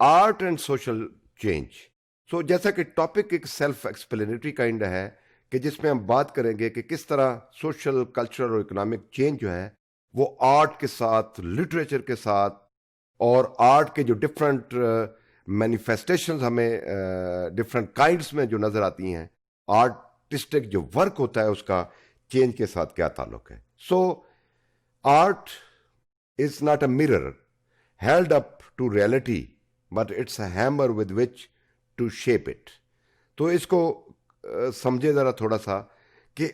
Art and social change. So جیسا کہ topic ایک سیلف ایکسپلینیٹری کائنڈ ہے کہ جس میں ہم بات کریں گے کہ کس طرح سوشل کلچرل اور اکنامک چینج جو ہے وہ آرٹ کے ساتھ، لٹریچر کے ساتھ، اور آرٹ کے جو ڈفرینٹ مینیفیسٹیشنز ہمیں ڈفرینٹ کائنڈس میں جو نظر آتی ہیں، آرٹسٹک جو ورک ہوتا ہے اس کا چینج کے ساتھ کیا تعلق ہے. So art is not a mirror held up to reality, but it's a hammer with which to shape it. تو اس کو سمجھے ذرا تھوڑا سا کہ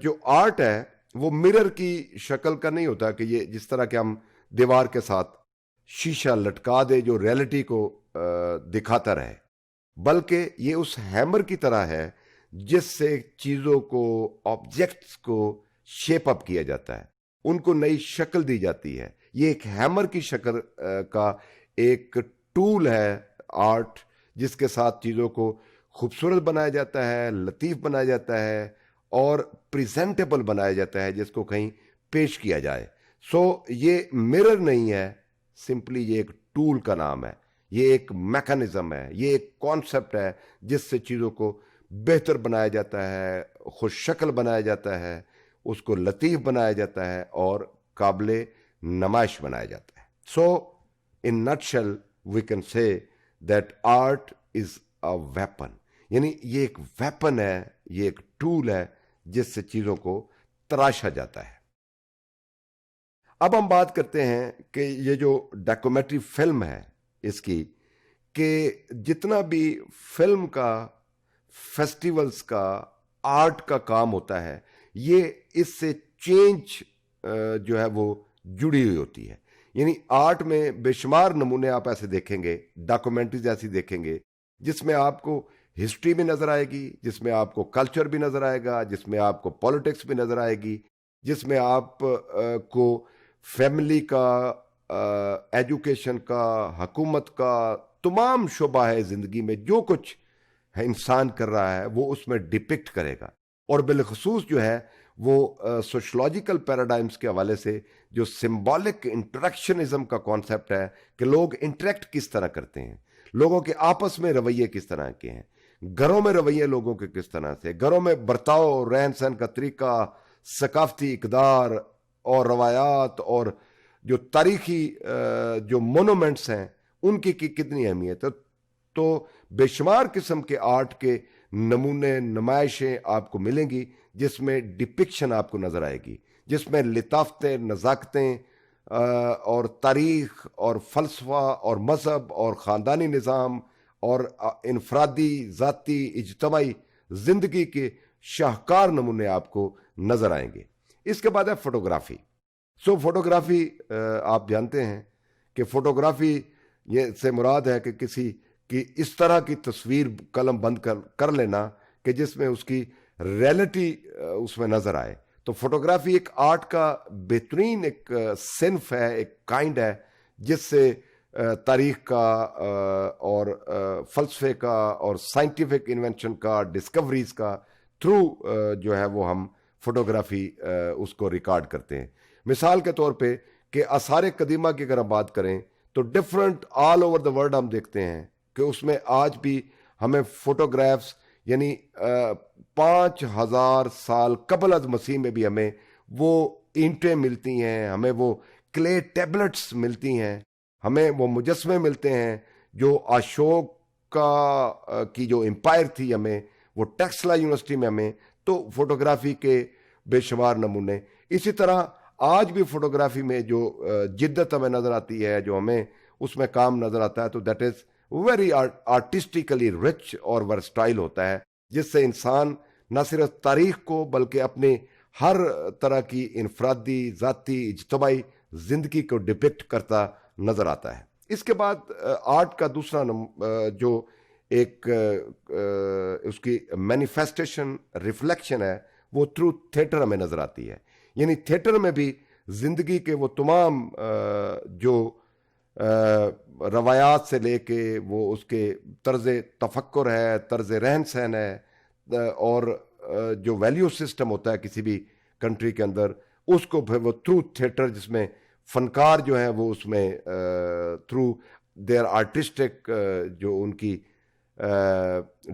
جو آرٹ ہے وہ مرر کی شکل کا نہیں ہوتا کہ یہ جس طرح کہ ہم دیوار کے ساتھ شیشہ لٹکا دے جو ریئلٹی کو دکھاتا رہے، بلکہ یہ اس ہیمر کی طرح ہے جس سے چیزوں کو، آبجیکٹس کو شیپ اپ کیا جاتا ہے، ان کو نئی شکل دی جاتی ہے. یہ ایک ہیمر کی شکل کا ایک ٹول ہے آرٹ، جس کے ساتھ چیزوں کو خوبصورت بنایا جاتا ہے، لطیف بنایا جاتا ہے اور پریزنٹیبل بنایا جاتا ہے جس کو کہیں پیش کیا جائے. سو یہ مرر نہیں ہے، سمپلی یہ ایک ٹول کا نام ہے، یہ ایک میکانزم ہے، یہ ایک کانسیپٹ ہے جس سے چیزوں کو بہتر بنایا جاتا ہے، خوش شکل بنایا جاتا ہے، اس کو لطیف بنایا جاتا ہے اور قابل نمائش بنایا جاتا ہے. So in nutshell we can say that art is a weapon, یعنی یہ ایک ویپن ہے، یہ ایک ٹول ہے جس سے چیزوں کو تراشا جاتا ہے. اب ہم بات کرتے ہیں کہ یہ جو ڈاکومنٹری فلم ہے اس کی، کہ جتنا بھی فلم کا، فیسٹیولز کا، آرٹ کا کام ہوتا ہے، یہ اس سے چینج جو ہے وہ جڑی ہوئی ہوتی ہے. یعنی آرٹ میں بے شمار نمونے آپ ایسے دیکھیں گے، ڈاکومنٹریز ایسی دیکھیں گے جس میں آپ کو ہسٹری بھی نظر آئے گی، جس میں آپ کو کلچر بھی نظر آئے گا، جس میں آپ کو پولیٹکس بھی نظر آئے گی، جس میں آپ کو فیملی کا، ایجوکیشن کا، حکومت کا، تمام شعبہ ہے زندگی میں جو کچھ انسان کر رہا ہے وہ اس میں ڈپکٹ کرے گا. اور بالخصوص جو ہے وہ سوشولوجیکل پیراڈائمز کے حوالے سے جو سمبولک انٹریکشنزم کا کانسیپٹ ہے کہ لوگ انٹریکٹ کس طرح کرتے ہیں، لوگوں کے آپس میں رویے کس طرح کے ہیں، گھروں میں رویے لوگوں کے کس طرح سے، گھروں میں برتاؤ، رہن سہن کا طریقہ، ثقافتی اقدار اور روایات اور جو تاریخی جو مونومنٹس ہیں ان کی کتنی اہمیت ہے. تو بے شمار قسم کے آرٹ کے نمونے، نمائشیں آپ کو ملیں گی جس میں ڈپکشن آپ کو نظر آئے گی، جس میں لطافتیں، نزاکتیں اور تاریخ اور فلسفہ اور مذہب اور خاندانی نظام اور انفرادی، ذاتی، اجتماعی زندگی کے شاہکار نمونے آپ کو نظر آئیں گے. اس کے بعد ہے فوٹوگرافی. سو فوٹوگرافی آپ جانتے ہیں کہ فوٹوگرافی یہ سے مراد ہے کہ کسی کی اس طرح کی تصویر قلم بند کر لینا کہ جس میں اس کی ریئلٹی اس میں نظر آئے. تو فوٹوگرافی ایک آرٹ کا بہترین ایک صنف ہے، ایک کائنڈ ہے جس سے تاریخ کا اور فلسفے کا اور سائنٹیفک انوینشن کا، ڈسکوریز کا تھرو جو ہے وہ ہم فوٹوگرافی اس کو ریکارڈ کرتے ہیں. مثال کے طور پہ کہ آثار قدیمہ کی اگر ہم بات کریں تو different all over the world ہم دیکھتے ہیں کہ اس میں آج بھی ہمیں فوٹوگرافز، یعنی 5000 سال قبل از مسیح میں بھی ہمیں وہ اینٹیں ملتی ہیں، ہمیں وہ کلے ٹیبلٹس ملتی ہیں، ہمیں وہ مجسمے ملتے ہیں جو اشوک کی جو امپائر تھی، ہمیں وہ ٹیکسلا یونیورسٹی میں ہمیں تو فوٹوگرافی کے بے شمار نمونے. اسی طرح آج بھی فوٹوگرافی میں جو جدت ہمیں نظر آتی ہے، جو ہمیں اس میں کام نظر آتا ہے، تو دیٹ از ویری آرٹسٹیکلی رچ اور ورسٹائل ہوتا ہے، جس سے انسان نہ صرف تاریخ کو بلکہ اپنے ہر طرح کی انفرادی، ذاتی، اجتماعی زندگی کو ڈپکٹ کرتا نظر آتا ہے. اس کے بعد آرٹ کا دوسرا جو ایک اس کی مینیفیسٹیشن، ریفلیکشن ہے، وہ تھرو تھیٹر ہمیں نظر آتی ہے. یعنی تھیٹر میں بھی زندگی کے وہ تمام جو روایات سے لے کے وہ اس کے طرز تفکر ہے، طرز رہن سہن ہے اور جو ویلیو سسٹم ہوتا ہے کسی بھی کنٹری کے اندر، اس کو پھر وہ تھرو تھیٹر، جس میں فنکار جو ہیں وہ اس میں تھرو دیر آرٹسٹک جو ان کی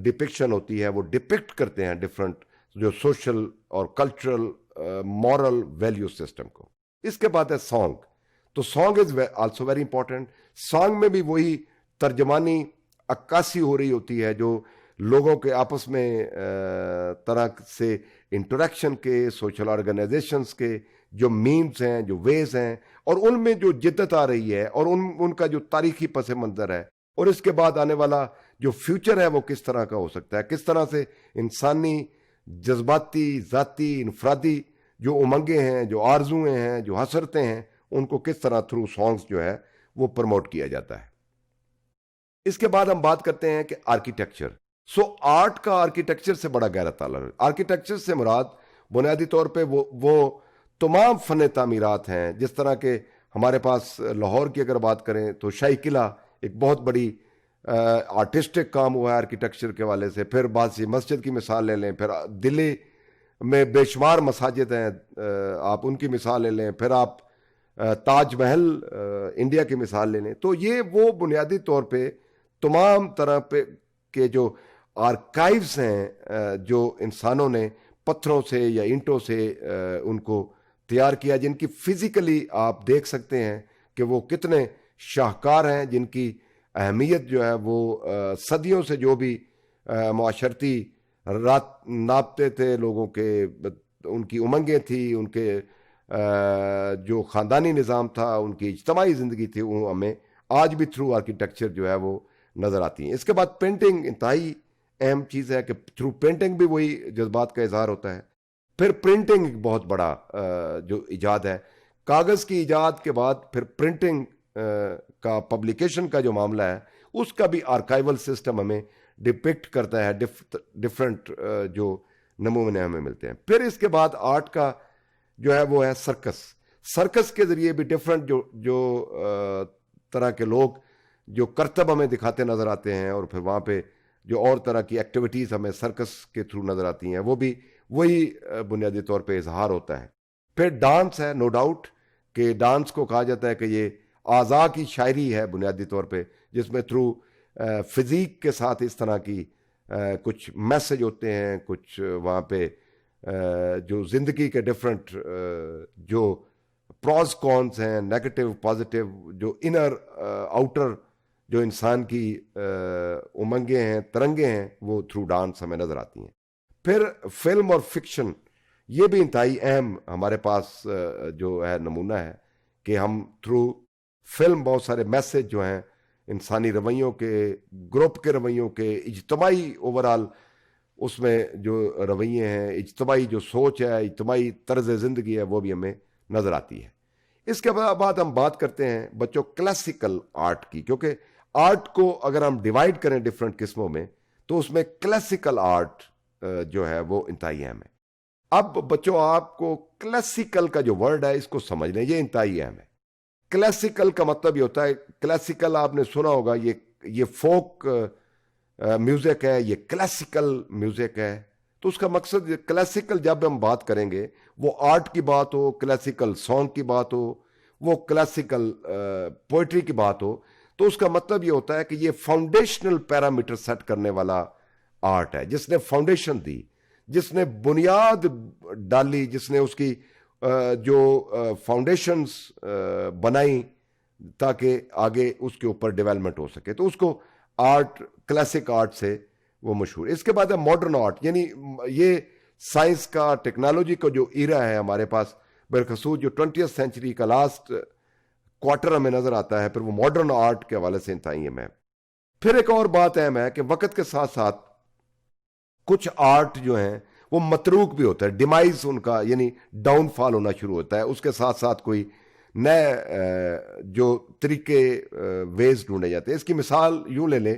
ڈپکشن ہوتی ہے وہ ڈپکٹ کرتے ہیں ڈفرنٹ جو سوشل اور کلچرل مورل ویلیو سسٹم کو. اس کے بعد ہے سانگ. تو song is also very important. Song میں بھی وہی ترجمانی عکاسی ہو رہی ہوتی ہے جو لوگوں کے آپس میں طرح سے انٹریکشن کے, سوشل آرگنائزیشنز کے جو میمز ہیں, جو ویز ہیں, اور ان میں جو جدت آ رہی ہے اور ان کا جو تاریخی پس منظر ہے, اور اس کے بعد آنے والا جو فیوچر ہے وہ کس طرح کا ہو سکتا ہے, کس طرح سے انسانی جذباتی, ذاتی, انفرادی جو امنگیں ہیں, جو آرزویں ہیں, جو حسرتیں ہیں, ان کو کس طرح تھرو سانگز جو ہے وہ پروموٹ کیا جاتا ہے. اس کے بعد ہم بات کرتے ہیں کہ آرکیٹیکچر. سو آرٹ کا آرکیٹیکچر سے بڑا گہرا تعلق ہے. آرکیٹیکچر سے مراد بنیادی طور پہ وہ تمام فن تعمیرات ہیں, جس طرح کہ ہمارے پاس لاہور کی اگر بات کریں تو شاہی قلعہ ایک بہت بڑی آرٹسٹک کام ہوا ہے آرکیٹیکچر کے والے سے. پھر باسی مسجد کی مثال لے لیں, پھر دلی میں بے شمار مساجد ہیں, آپ ان کی مثال لے لیں, پھر آپ تاج محل انڈیا کی مثال لے لیں. تو یہ وہ بنیادی طور پہ تمام طرح پہ کے جو آرکائیوز ہیں جو انسانوں نے پتھروں سے یا اینٹوں سے ان کو تیار کیا, جن کی فزیکلی آپ دیکھ سکتے ہیں کہ وہ کتنے شاہکار ہیں, جن کی اہمیت جو ہے وہ صدیوں سے جو بھی معاشرتی رات ناپتے تھے لوگوں کے, ان کی امنگیں تھیں, ان کے جو خاندانی نظام تھا, ان کی اجتماعی زندگی تھی, وہ ہمیں آج بھی تھرو آرکیٹیکچر جو ہے وہ نظر آتی ہیں. اس کے بعد پینٹنگ انتہائی اہم چیز ہے کہ تھرو پینٹنگ بھی وہی جذبات کا اظہار ہوتا ہے. پھر پرنٹنگ ایک بہت بڑا جو ایجاد ہے. کاغذ کی ایجاد کے بعد پھر پرنٹنگ کا پبلیکیشن کا جو معاملہ ہے, اس کا بھی آرکائیول سسٹم ہمیں ڈپکٹ کرتا ہے, ڈفرنٹ جو نمونے ہمیں ملتے ہیں. پھر اس کے بعد آرٹ کا جو ہے وہ ہے سرکس. سرکس کے ذریعے بھی ڈفرنٹ جو طرح کے لوگ جو کرتب ہمیں دکھاتے نظر آتے ہیں, اور پھر وہاں پہ جو اور طرح کی ایکٹیویٹیز ہمیں سرکس کے تھرو نظر آتی ہیں, وہ بھی وہی بنیادی طور پہ اظہار ہوتا ہے. پھر ڈانس ہے, نو ڈاؤٹ کہ ڈانس کو کہا جاتا ہے کہ یہ اعضاء کی شاعری ہے بنیادی طور پہ, جس میں تھرو فزیک کے ساتھ اس طرح کی کچھ میسج ہوتے ہیں, کچھ وہاں پہ جو زندگی کے ڈفرنٹ جو پروز کونس ہیں, نیگیٹو پازیٹیو, جو انر آؤٹر جو انسان کی امنگیں ہیں, ترنگیں ہیں, وہ تھرو ڈانس ہمیں نظر آتی ہیں. پھر فلم اور فکشن, یہ بھی انتہائی اہم ہمارے پاس جو ہے نمونہ ہے کہ ہم تھرو فلم بہت سارے میسج جو ہیں انسانی رویوں کے, گروپ کے رویوں کے, اجتماعی اوورال اس میں جو رویے ہیں, اجتماعی جو سوچ ہے, اجتماعی طرز زندگی ہے, وہ بھی ہمیں نظر آتی ہے. اس کے بعد ہم بات کرتے ہیں بچوں کلاسیکل آرٹ کی, کیونکہ آرٹ کو اگر ہم ڈیوائیڈ کریں ڈفرنٹ قسموں میں تو اس میں کلاسیکل آرٹ جو ہے وہ انتہائی اہم ہے. اب بچوں آپ کو کلاسیکل کا جو ورڈ ہے اس کو سمجھ لیں, یہ انتہائی اہم ہے. کلاسیکل کا مطلب یہ ہوتا ہے, کلاسیکل آپ نے سنا ہوگا یہ فوک میوزک ہے, یہ کلاسیکل میوزک ہے. تو اس کا مقصد کلاسیکل جب ہم بات کریں گے وہ آرٹ کی بات ہو, کلاسیکل سانگ کی بات ہو, وہ کلاسیکل پوئٹری کی بات ہو, تو اس کا مطلب یہ ہوتا ہے کہ یہ فاؤنڈیشنل پیرامیٹر سیٹ کرنے والا آرٹ ہے, جس نے فاؤنڈیشن دی, جس نے بنیاد ڈالی, جس نے اس کی جو فاؤنڈیشنز بنائی تاکہ آگے اس کے اوپر ڈیولپمنٹ ہو سکے. تو اس کو آرٹ, کلاسک آرٹ سے وہ مشہور. اس کے بعد ہے ماڈرن آرٹ, یعنی یہ سائنس کا, ٹیکنالوجی کا جو ایرا ہے ہمارے پاس, بالخصوص جو 20th سینچری کا لاسٹ کوارٹر ہمیں نظر آتا ہے, پھر وہ ماڈرن آرٹ کے حوالے سے انتہائی اہم ہے. پھر ایک اور بات اہم ہے کہ وقت کے ساتھ ساتھ کچھ آرٹ جو ہیں وہ متروک بھی ہوتا ہے, ڈیمائز ان کا یعنی ڈاؤن فال ہونا شروع ہوتا ہے. اس کے ساتھ ساتھ کوئی نئے جو طریقے ویز ڈھونڈے جاتے ہیں. اس کی مثال یوں لے لیں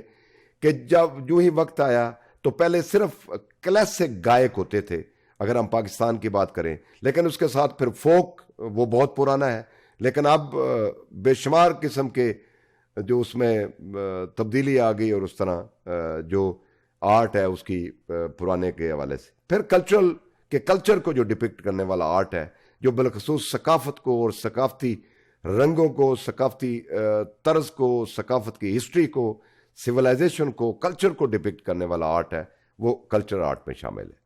کہ جب جو ہی وقت آیا تو پہلے صرف کلاسک گائک ہوتے تھے اگر ہم پاکستان کی بات کریں, لیکن اس کے ساتھ پھر فوک وہ بہت پرانا ہے, لیکن اب بے شمار قسم کے جو اس میں تبدیلی آ گئی, اور اس طرح جو آرٹ ہے اس کی پرانے کے حوالے سے. پھر کلچر کو جو ڈپکٹ کرنے والا آرٹ ہے, جو بالخصوص ثقافت کو اور ثقافتی رنگوں کو، ثقافتی طرز کو، ثقافت کی ہسٹری کو، سویلائزیشن کو، کلچر کو ڈپکٹ کرنے والا آرٹ ہے، وہ کلچر آرٹ میں شامل ہے.